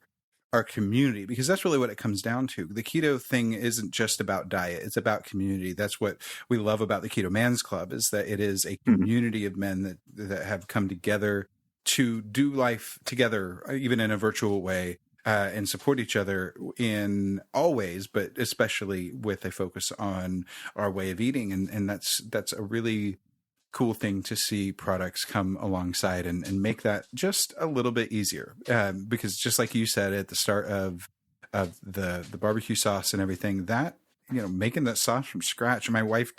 community, because that's really what it comes down to. The keto thing isn't just about diet, it's about community. That's what we love about the Keto Man's Club, is that it is a community of men that have come together to do life together, even in a virtual way, and support each other in all ways, but especially with a focus on our way of eating. And that's a really cool thing to see products come alongside and make that just a little bit easier. Because just like you said at the start of the barbecue sauce and everything, that, making that sauce from scratch. My wife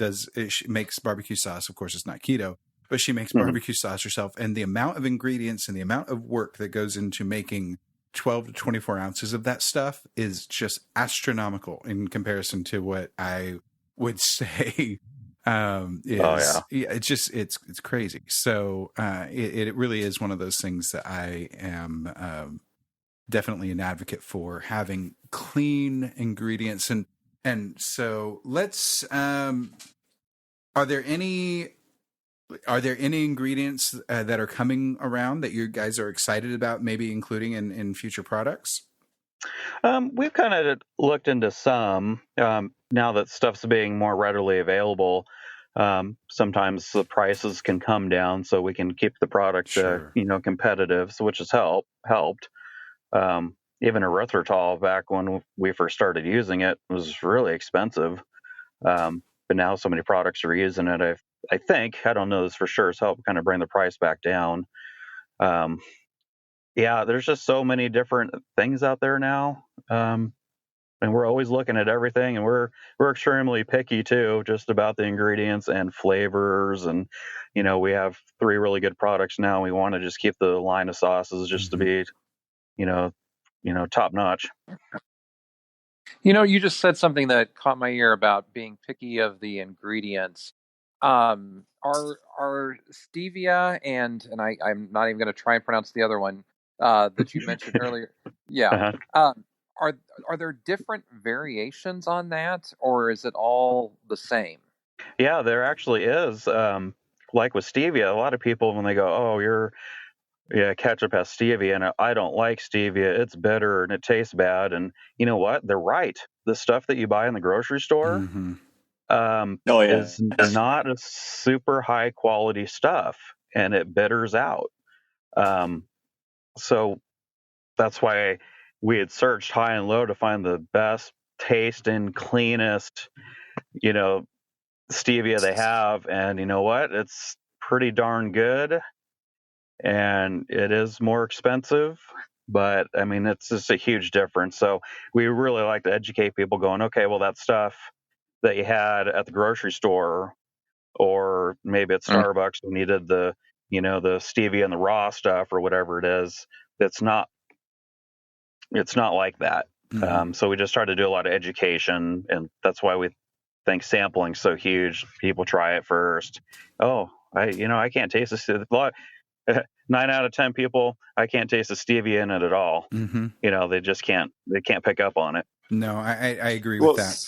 she makes barbecue sauce. Of course, it's not keto, but she makes barbecue sauce herself. And the amount of ingredients and the amount of work that goes into making 12 to 24 ounces of that stuff is just astronomical in comparison to what I would say it's crazy. So it really is one of those things that I am definitely an advocate for, having clean ingredients. And so let's are there any ingredients that are coming around that you guys are excited about maybe including in future products? We've kind of looked into some now that stuff's being more readily available. Sometimes the prices can come down, so we can keep the product, Sure. competitive, which has helped. even erythritol back when we first started using it was really expensive. But now so many products are using it. I think, I don't know this for sure, it's helped kind of bring the price back down. Yeah, there's just so many different things out there now. And we're always looking at everything, and we're extremely picky too, just about the ingredients and flavors. And we have 3 really good products now. We want to just keep the line of sauces just to be, top notch. You just said something that caught my ear about being picky of the ingredients. Are stevia and I'm not even going to try and pronounce the other one that you mentioned earlier. Yeah. Uh-huh. Are there different variations on that, or is it all the same? Yeah, there actually is. Like with stevia, a lot of people, when they go, "Oh, ketchup has stevia," and I don't like stevia, it's bitter and it tastes bad. And you know what? They're right. The stuff that you buy in the grocery store is not a super high quality stuff, and it bitters out. So that's why we had searched high and low to find the best tasting, cleanest, stevia they have. And you know what? It's pretty darn good. And it is more expensive, but I mean, it's just a huge difference. So we really like to educate people going, okay, well, that stuff that you had at the grocery store, or maybe at Starbucks, we needed the stevia and the raw stuff or whatever it is. It's not like that. So we just try to do a lot of education, and that's why we think sampling's so huge. People try it first. Oh, I can't taste this. 9 out of 10 people, I can't taste the stevia in it at all. They just can't. They can't pick up on it. No, I agree with that.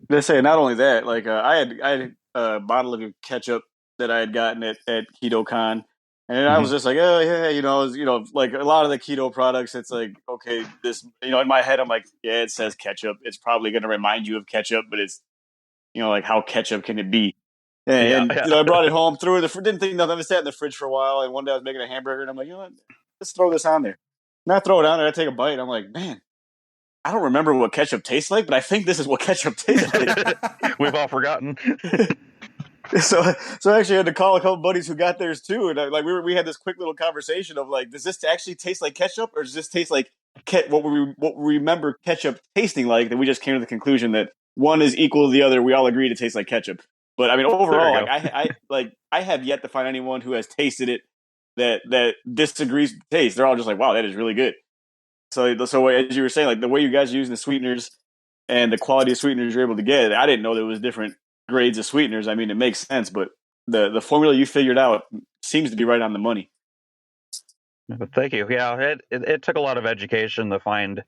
They say not only that, like I had a bottle of ketchup that I had gotten at KetoCon, and I was just like, oh yeah, like a lot of the keto products, it's like, okay, this, in my head, I'm like, yeah, it says ketchup. It's probably going to remind you of ketchup, but it's, like, how ketchup can it be? And I brought it home, threw it. Didn't think nothing. I sat in the fridge for a while, and one day I was making a hamburger, and I'm like, what? Let's throw this on there. And I throw it on there. I take a bite. And I'm like, man, I don't remember what ketchup tastes like, but I think this is what ketchup tastes like. We've all forgotten. So I actually had to call a couple buddies who got theirs too, and we had this quick little conversation of like, does this actually taste like ketchup, or does this taste like what we remember ketchup tasting like? That we just came to the conclusion that one is equal to the other. We all agree to taste like ketchup. But I mean, overall, I have yet to find anyone who has tasted it that disagrees with the taste. They're all just like, wow, that is really good. So as you were saying, like the way you guys are using the sweeteners and the quality of sweeteners you're able to get, I didn't know there was different grades of sweeteners. I mean, it makes sense, but the formula you figured out seems to be right on the money. Thank you. Yeah, it took a lot of education to find,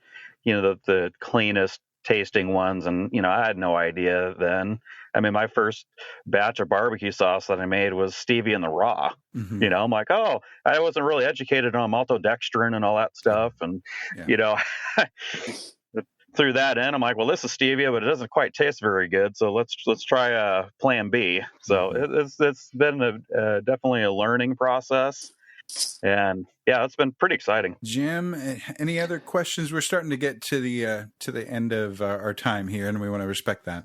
the cleanest tasting ones, and I had no idea then. I mean, my first batch of barbecue sauce that I made was stevia in the raw. I'm like, oh, I wasn't really educated on maltodextrin and all that stuff, and threw that in. I'm like, well, this is stevia, but it doesn't quite taste very good, so let's try plan B. So it's been definitely a learning process. And yeah, it's been pretty exciting. Jim, any other questions? We're starting to get to the end of our time here, and we want to respect that.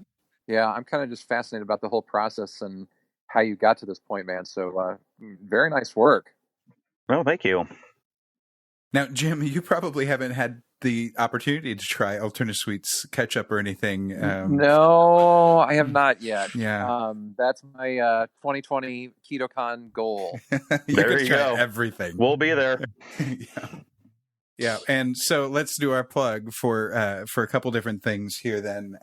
Yeah, I'm kind of just fascinated about the whole process and how you got to this point, man. So very nice work. Well, thank you. Now, Jim, you probably haven't had the opportunity to try Alternasweets ketchup or anything. No, I have not yet. Yeah. That's my 2020 KetoCon goal. There you go. Everything. We'll be there. Yeah. And so let's do our plug for a couple different things here then.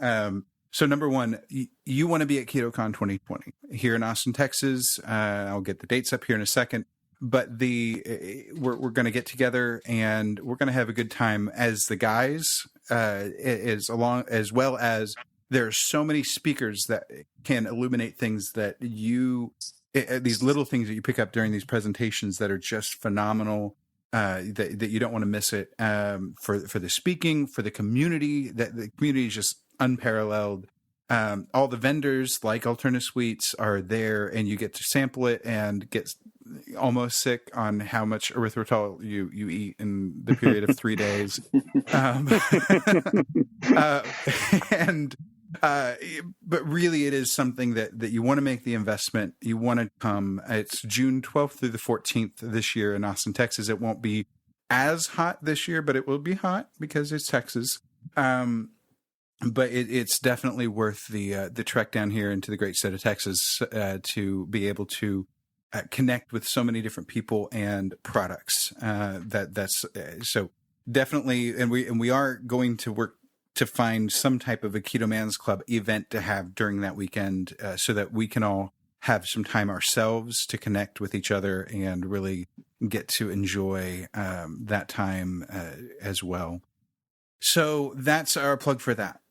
So number one, you want to be at KetoCon 2020 here in Austin, Texas. I'll get the dates up here in a second. But we're going to get together and we're going to have a good time as the guys, as well as there are so many speakers that can illuminate things that these little things that you pick up during these presentations that are just phenomenal. That you don't want to miss it. For the speaking, for the community, that the community is just unparalleled. All the vendors like Alternasweets are there, and you get to sample it and get almost sick on how much erythritol you eat in the period of 3 days. And but really it is something that you want to make the investment. You want to come. It's June 12th through the 14th this year in Austin, Texas. It won't be as hot this year, but it will be hot because it's Texas. But it's definitely worth the trek down here into the great state of Texas to be able to connect with so many different people and products. That's so definitely, and we are going to work to find some type of a Keto Man's Club event to have during that weekend, so that we can all have some time ourselves to connect with each other and really get to enjoy that time as well. So that's our plug for that.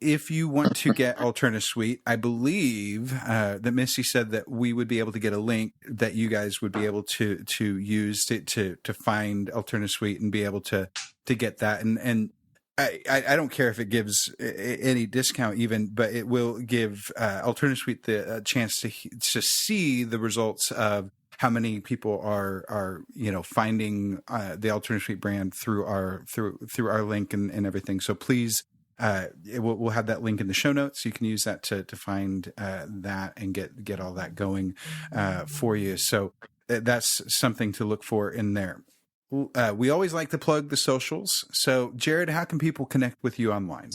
If you want to get Alternasweet, I believe that Missy said that we would be able to get a link that you guys would be able to use to find Alternasweet and be able to get that. And I don't care if it gives any discount even, but it will give Alternasweet the chance to see the results of how many people are finding the Alternasweet brand through our link and everything. So please, we'll have that link in the show notes. You can use that to find that and get all that going for you. So that's something to look for in there. We always like to plug the socials. So Jared, how can people connect with you online?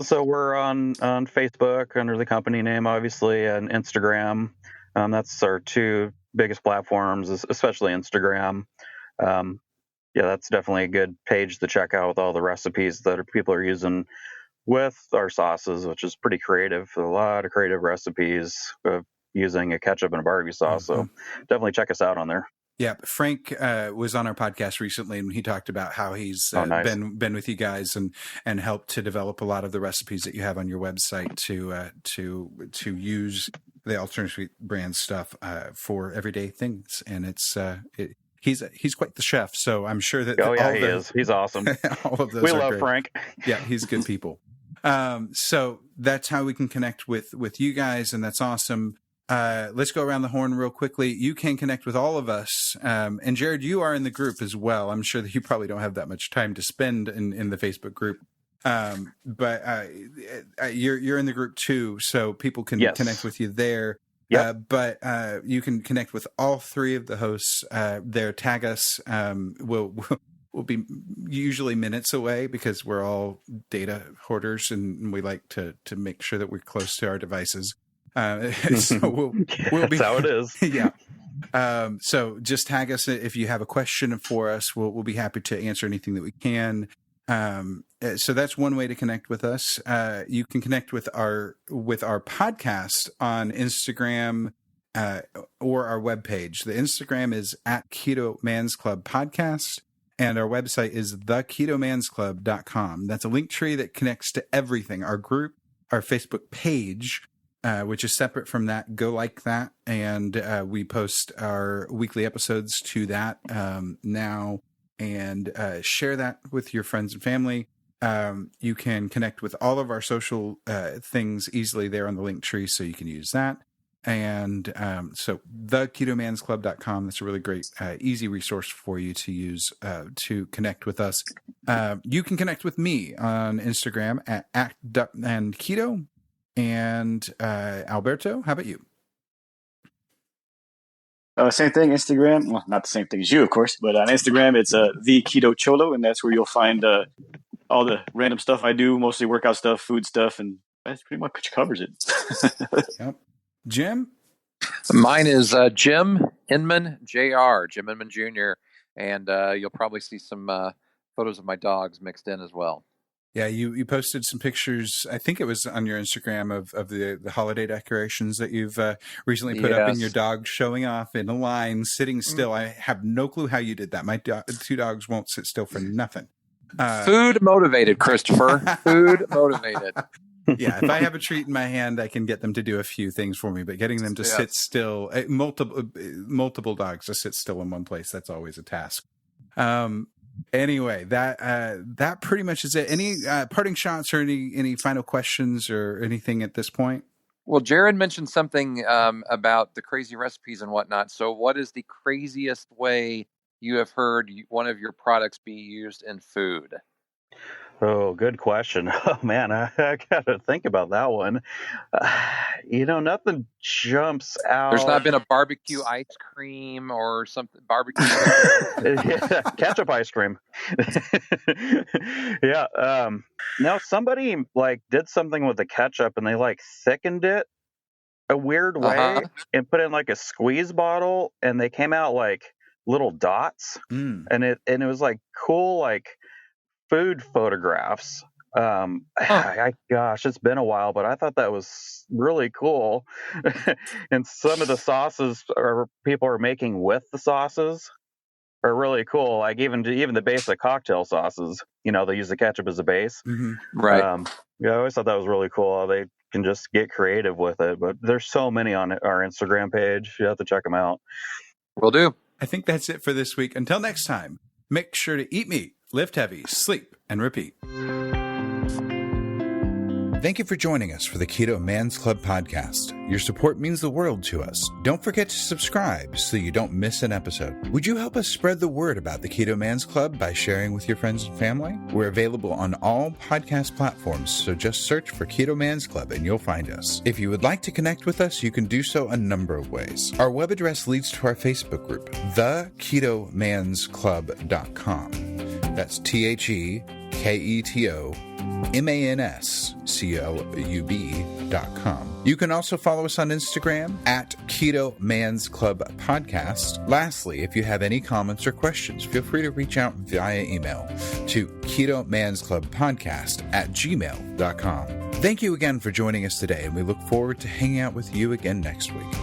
So we're on Facebook under the company name, obviously, and Instagram. That's our two biggest platforms, especially Instagram. That's definitely a good page to check out with all the recipes that people are using with our sauces, which is pretty creative. A lot of creative recipes of using a ketchup and a barbecue sauce. Mm-hmm. So definitely check us out on there. Yeah, Frank was on our podcast recently, and he talked about how he's been with you guys and helped to develop a lot of the recipes that you have on your website to use the Alternasweet brand stuff for everyday things. And he's quite the chef, so I'm sure that he is. He's awesome. All of those we are love great. Frank. Yeah, he's good people. So that's how we can connect with you guys, and that's awesome. Let's go around the horn real quickly. You can connect with all of us. And Jared, you are in the group as well. I'm sure that you probably don't have that much time to spend in the Facebook group. But you're in the group too, so people can connect with you there. Yep. But you can connect with all three of the hosts there. Tag us. We'll be usually minutes away because we're all data hoarders and we like to make sure that we're close to our devices. So we'll be, that's how it is. Yeah. So just tag us if you have a question for us. We'll be happy to answer anything that we can. So that's one way to connect with us. You can connect with our podcast on Instagram or our webpage. The Instagram is at Keto Man's Club Podcast, and our website is theketomansclub.com. That's a link tree that connects to everything. Our group, our Facebook page, which is separate from that. Go like that. And we post our weekly episodes to that now, and share that with your friends and family. You can connect with all of our social things easily there on the link tree, so you can use that. And so theketomansclub.com, that's a really great, easy resource for you to use to connect with us. You can connect with me on Instagram at @ActUpAndKeto. And Alberto, how about you? Same thing, Instagram. Well, not the same thing as you, of course, but on Instagram, it's the Keto Cholo, and that's where you'll find all the random stuff I do, mostly workout stuff, food stuff, and that pretty much covers it. Yep. Jim? Mine is Jim Inman, Jr., Jim Inman Jr., and you'll probably see some photos of my dogs mixed in as well. Yeah, you posted some pictures, I think it was on your Instagram, of the holiday decorations that you've recently put up, in your dog showing off in a line, sitting still. I have no clue how you did that. My two dogs won't sit still for nothing. Food motivated, Christopher. Food motivated. Yeah, if I have a treat in my hand, I can get them to do a few things for me, but getting them to sit still, multiple dogs to sit still in one place, that's always a task. Anyway, that pretty much is it. Any parting shots or any final questions or anything at this point? Well, Jared mentioned something about the crazy recipes and whatnot. So what is the craziest way you have heard one of your products be used in food? Oh, good question. Oh man, I got to think about that one. Nothing jumps There's out. not been a barbecue ice cream or something, barbecue Yeah, ketchup ice cream. Yeah. No, somebody like did something with the ketchup and they like thickened it a weird way and put it in like a squeeze bottle, and they came out like little dots, and it was like cool, like food photographs. Gosh, it's been a while, but I thought that was really cool. And some of the sauces people are making with the sauces are really cool. Like even the basic cocktail sauces, they use the ketchup as a base. Mm-hmm. Right. I always thought that was really cool. They can just get creative with it, but there's so many on our Instagram page. You have to check them out. Will do. I think that's it for this week. Until next time, make sure to eat meat, lift heavy, sleep, and repeat. Thank you for joining us for the Keto Man's Club podcast. Your support means the world to us. Don't forget to subscribe so you don't miss an episode. Would you help us spread the word about the Keto Man's Club by sharing with your friends and family? We're available on all podcast platforms, so just search for Keto Man's Club and you'll find us. If you would like to connect with us, you can do so a number of ways. Our web address leads to our Facebook group, theketomansclub.com. That's TheKetoMansClub.com. You can also follow us on Instagram at Keto Man's Club Podcast. Lastly, if you have any comments or questions, feel free to reach out via email to KetoMansClubPodcast@gmail.com. Thank you again for joining us today, and we look forward to hanging out with you again next week.